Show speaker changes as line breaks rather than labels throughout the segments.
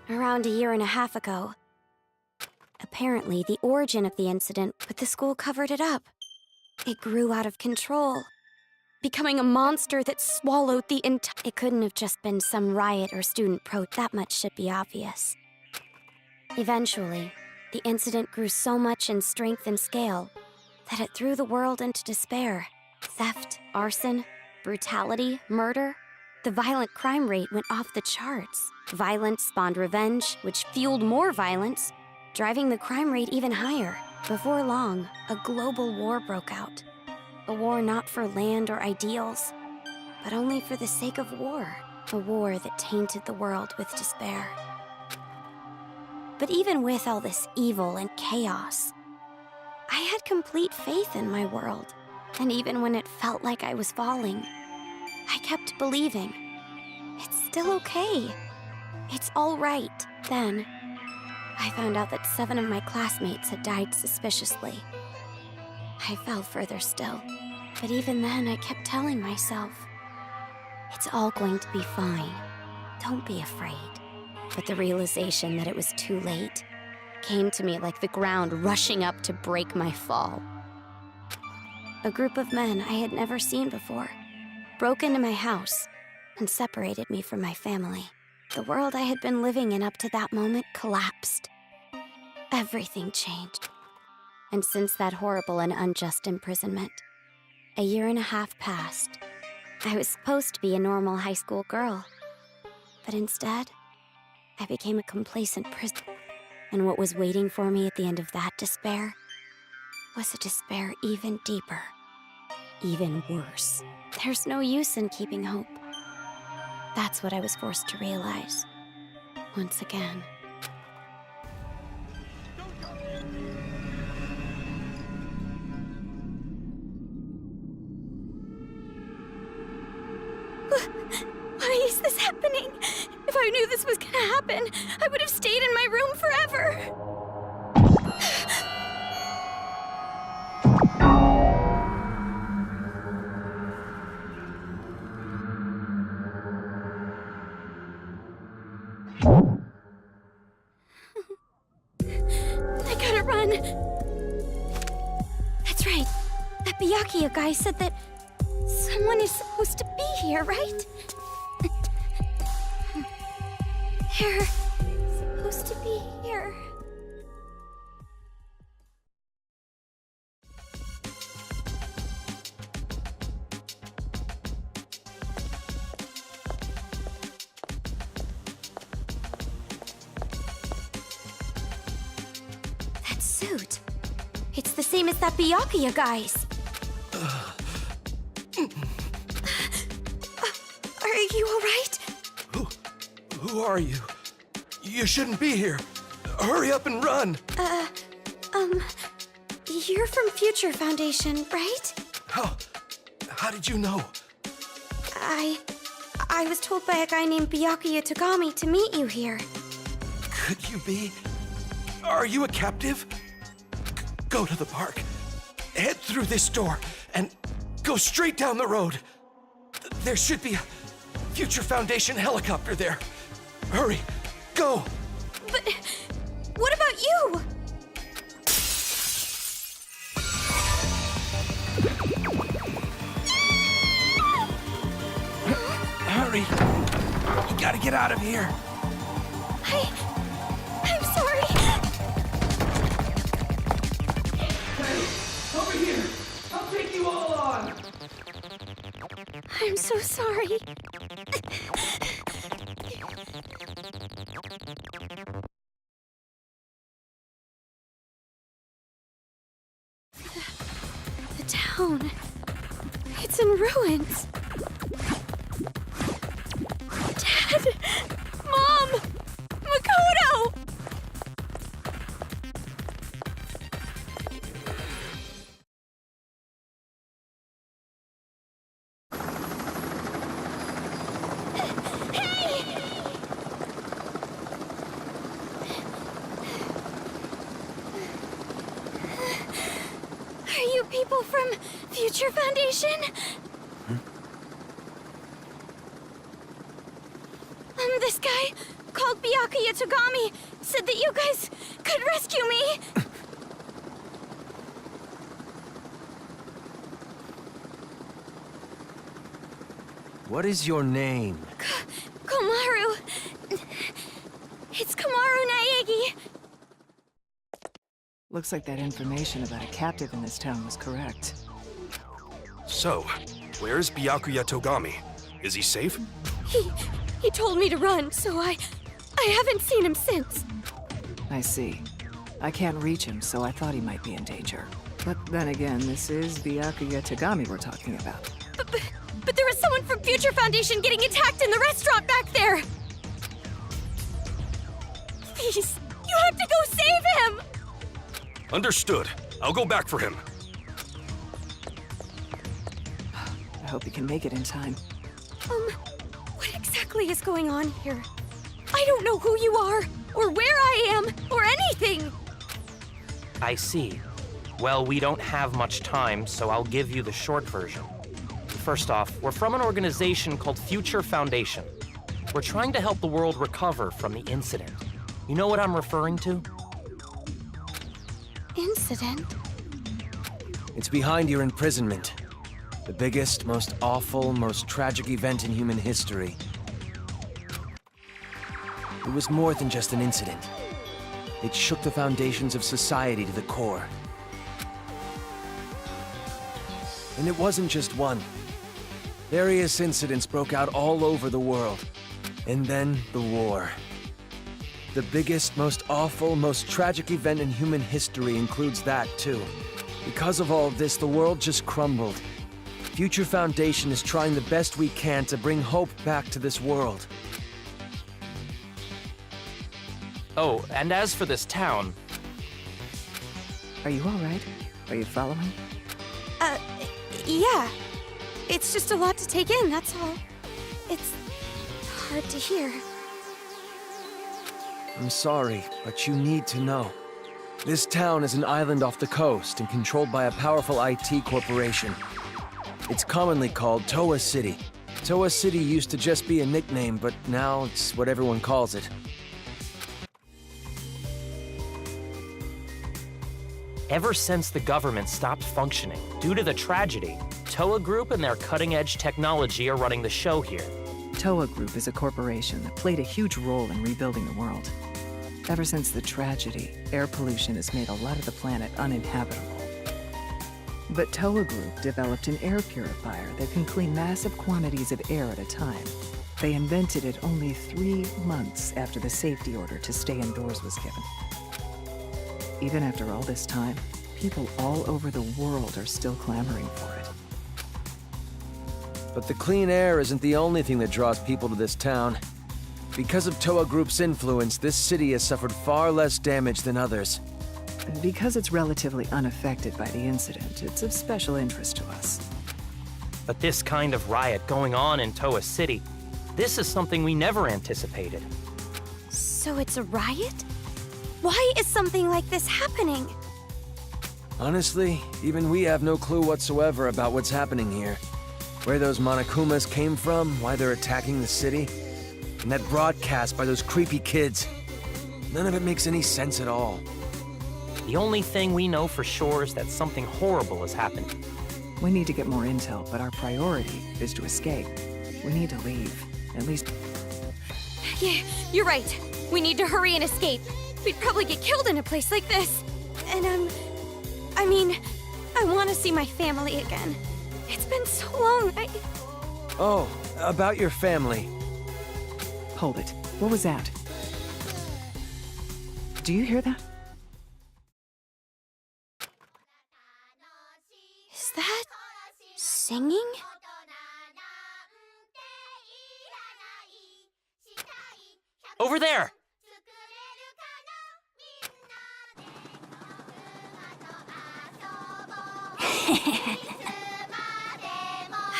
around a year and a half ago. Apparently, the origin of the incident, but the school covered it up. It grew out of control, becoming a monster that swallowed the entire... It couldn't have just been some riot or student protest. That much should be obvious. Eventually, the incident grew so much in strength and scale that it threw the world into despair. Theft, arson, brutality, murder. The violent crime rate went off the charts. Violence spawned revenge, which fueled more violence, driving the crime rate even higher. Before long, a global war broke out. A war not for land or ideals, but only for the sake of war. A war that tainted the world with despair. But even with all this evil and chaos, I had complete faith in my world. And even when it felt like I was falling, I kept believing. It's still okay. It's all right. Then, I found out that 7 of my classmates had died suspiciously. I fell further still. But even then, I kept telling myself, it's all going to be fine. Don't be afraid. But the realization that it was too late came to me like the ground rushing up to break my fall. A group of men I had never seen before broke into my house and separated me from my family. The world I had been living in up to that moment collapsed. Everything changed. And since that horrible and unjust imprisonment, a year and a half passed. I was supposed to be a normal high school girl, but instead, I became a complacent prisoner. And what was waiting for me at the end of that despair was a despair even deeper, even worse. There's no use in keeping hope. That's what I was forced to realize, once again. Why is this happening? If I knew this was gonna happen, I would have stayed in my room forever. I gotta run. That's right. That Byakuya guy said that someone is supposed to be here, right? They're supposed to be here. That suit. It's the same as that Byakuya guy's. Are you all right?
Who are you? You shouldn't be here. Hurry up and run.
You're from Future Foundation, right?
How did you know?
I was told by a guy named Byakuya Togami to meet you here.
Could you be? Are you a captive? Go to the park. Head through this door and go straight down the road. There should be a Future Foundation helicopter there. Hurry, go!
But what about you?
Hurry! You gotta get out of here.
I'm sorry.
Hey, over here! I'll take you all on!
I'm so sorry. The town. It's in ruins. Dad! Mom! Makoto! Are you people from Future Foundation? This guy, called Byakuya Togami. Said that you guys could rescue me.
What is your name?
Komaru. It's Komaru Naegi.
Looks like that information about a captive in this town was correct.
So, where's Byakuya Togami? Is he safe?
He told me to run, so I haven't seen him since.
I see. I can't reach him, so I thought he might be in danger. But then again, this is Byakuya Togami we're talking about.
But there was someone from Future Foundation getting attacked in the restaurant back there! Please, you have to go save him!
Understood. I'll go back for him.
I hope he can make it in time.
What exactly is going on here? I don't know who you are, or where I am, or anything!
I see. Well, we don't have much time, so I'll give you the short version. First off, we're from an organization called Future Foundation. We're trying to help the world recover from the incident. You know what I'm referring to?
Incident?
It's behind your imprisonment. The biggest, most awful, most tragic event in human history. It was more than just an incident. It shook the foundations of society to the core. And it wasn't just one. Various incidents broke out all over the world. And then the war. The biggest, most awful, most tragic event in human history includes that, too. Because of all of this, the world just crumbled. Future Foundation is trying the best we can to bring hope back to this world.
Oh, and as for this town,
Are you alright? Are you following?
Yeah. It's just a lot to take in, that's all. It's hard to hear.
I'm sorry, but you need to know. This town is an island off the coast and controlled by a powerful IT corporation. It's commonly called Toa City. Toa City used to just be a nickname, but now it's what everyone calls it.
ever since the government stopped functioning due to the tragedy, Toa Group and their cutting-edge technology are running the show here.
Toa Group is a corporation that played a huge role in rebuilding the world. Ever since the tragedy, air pollution has made a lot of the planet uninhabitable. But Toa Group developed an air purifier that can clean massive quantities of air at a time. They invented it only 3 months after the safety order to stay indoors was given. Even after all this time, people all over the world are still clamoring for it.
But the clean air isn't the only thing that draws people to this town. Because of Toa Group's influence, this city has suffered far less damage than others.
And because it's relatively unaffected by the incident, it's of special interest to us.
But this kind of riot going on in Toa City, this is something we never anticipated.
So it's a riot? Why is something like this happening?
Honestly, even we have no clue whatsoever about what's happening here. Where those Monokumas came from, why they're attacking the city, and that broadcast by those creepy kids. None of it makes any sense at all.
The only thing we know for sure is that something horrible has happened.
We need to get more intel, but our priority is to escape. We need to leave. At least...
Yeah, you're right. We need to hurry and escape. We'd probably get killed in a place like this. And I mean, I want to see my family again. It's been so long,
Oh, about your family.
Hold it. What was that? Do you hear that?
Is that singing?
Over there!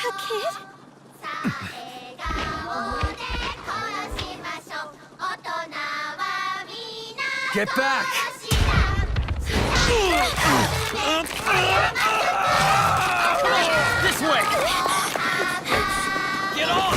A kid?
Get back!
This way! Get on!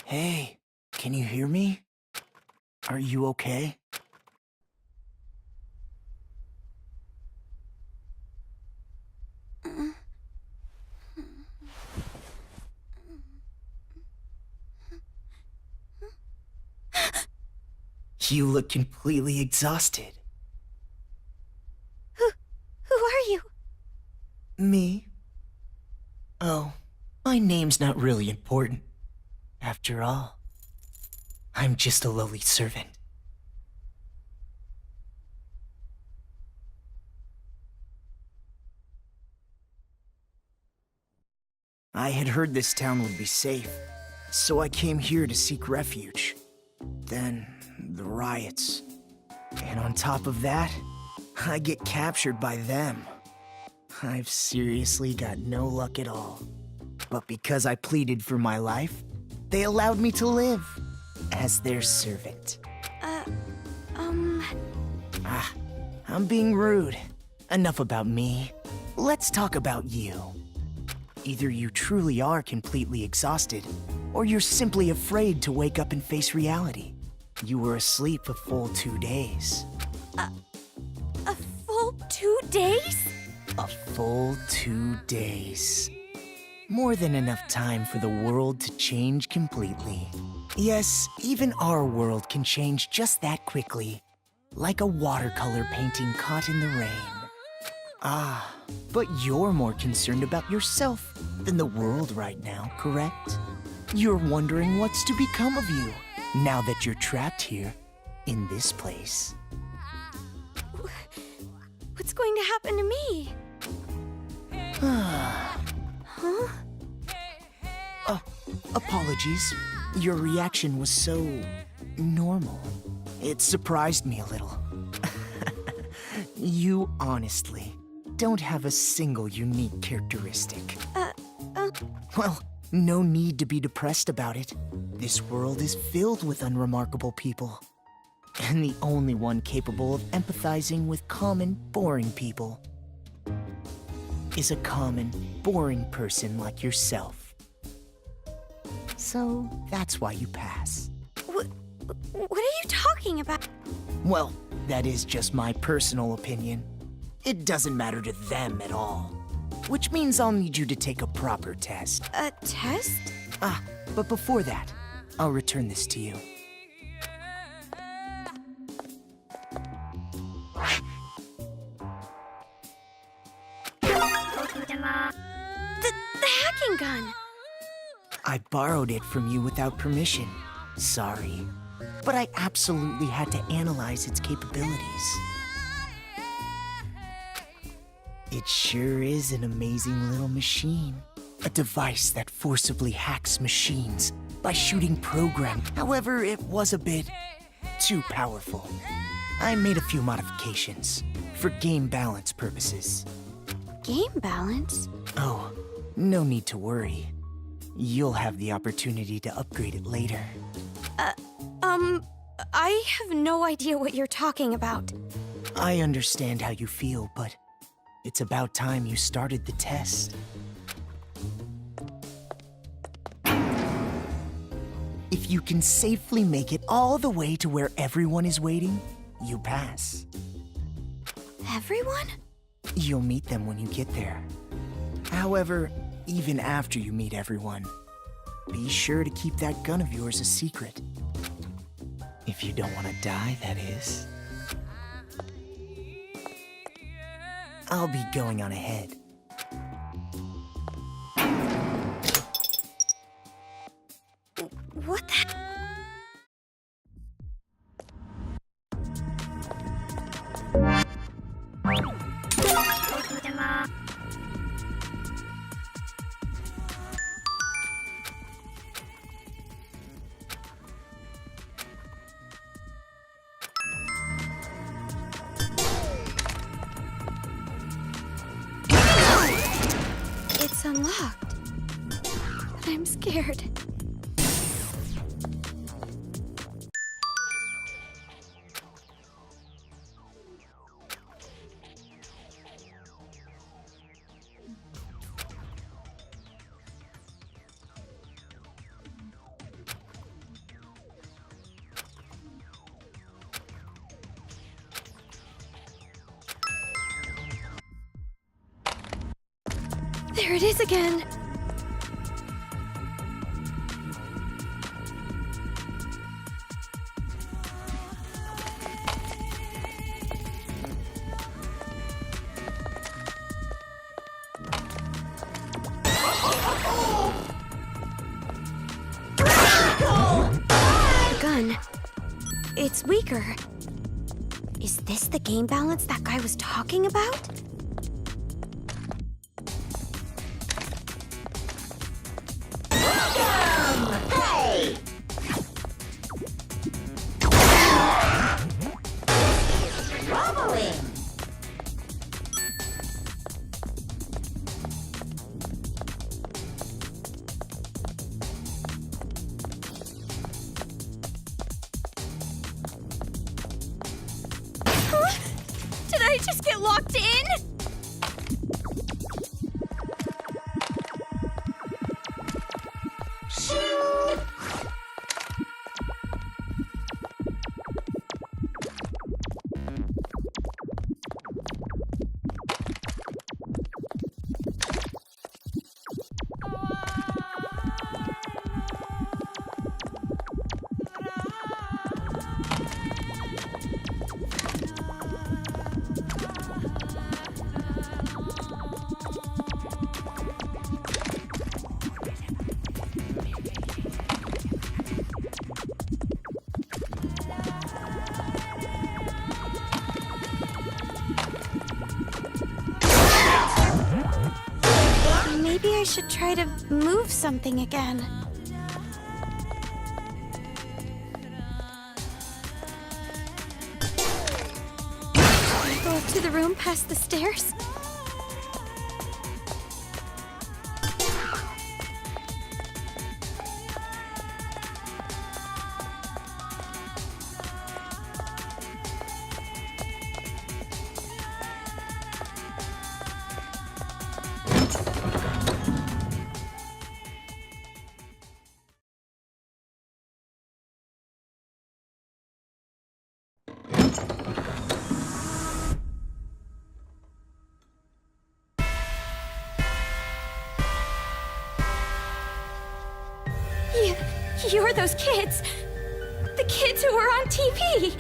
Hey, can you hear me? Are you okay? You look completely exhausted.
Who are you?
Me? Oh, my name's not really important. After all, I'm just a lowly servant. I had heard this town would be safe, so I came here to seek refuge. Then, the riots. And on top of that, I get captured by them. I've seriously got no luck at all. But because I pleaded for my life, they allowed me to live as their servant. I'm being rude. Enough about me. Let's talk about you. Either you truly are completely exhausted, or you're simply afraid to wake up and face reality. You were asleep a full 2 days.
A full 2 days?
A full 2 days. More than enough time for the world to change completely. Yes, even our world can change just that quickly. Like a watercolor painting caught in the rain. Ah, but you're more concerned about yourself than the world right now, correct? You're wondering what's to become of you now that you're trapped here in this place.
What's going to happen to me? Huh?
Apologies. Your reaction was so normal. It surprised me a little. You honestly don't have a single unique characteristic. Well, no need to be depressed about it. This world is filled with unremarkable people. And the only one capable of empathizing with common, boring people is a common, boring person like yourself. So that's why you pass.
What are you talking about?
Well, that is just my personal opinion. It doesn't matter to them at all. Which means I'll need you to take a proper test.
A test?
But before that, I'll return this to you.
The hacking gun!
I borrowed it from you without permission. Sorry. But I absolutely had to analyze its capabilities. It sure is an amazing little machine. A device that forcibly hacks machines by shooting program. However, it was a bit too powerful. I made a few modifications for game balance purposes.
Game balance?
Oh, no need to worry. You'll have the opportunity to upgrade it later.
I have no idea what you're talking about.
I understand how you feel, but it's about time you started the test. If you can safely make it all the way to where everyone is waiting, you pass.
Everyone?
You'll meet them when you get there. However, even after you meet everyone, be sure to keep that gun of yours a secret. If you don't want to die, that is. I'll be going on ahead.
What the? It's unlocked. But I'm scared. There it is again. The gun. It's weaker. Is this the game balance that guy was talking about? Did I just get locked in? Maybe I should try to move something again. Go up to the room past the stairs. You're those kids. The kids who were on TV.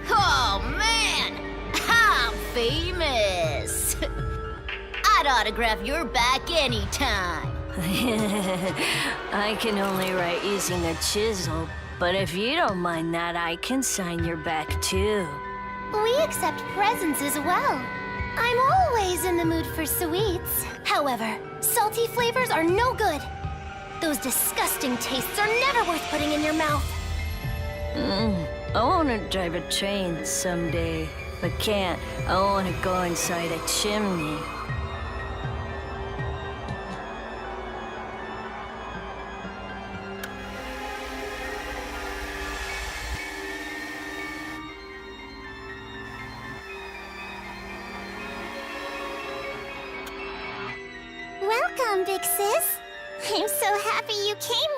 Oh, man! I'm famous! I'd autograph your back anytime.
I can only write using a chisel, but if you don't mind that, I can sign your back too.
We accept presents as well. I'm always in the mood for sweets. However, salty flavors are no good. Those disgusting tastes are never worth putting in your mouth.
I want to drive a train someday, but can't. I want to go inside a chimney.
Welcome, Big Sis. I'm so happy you came,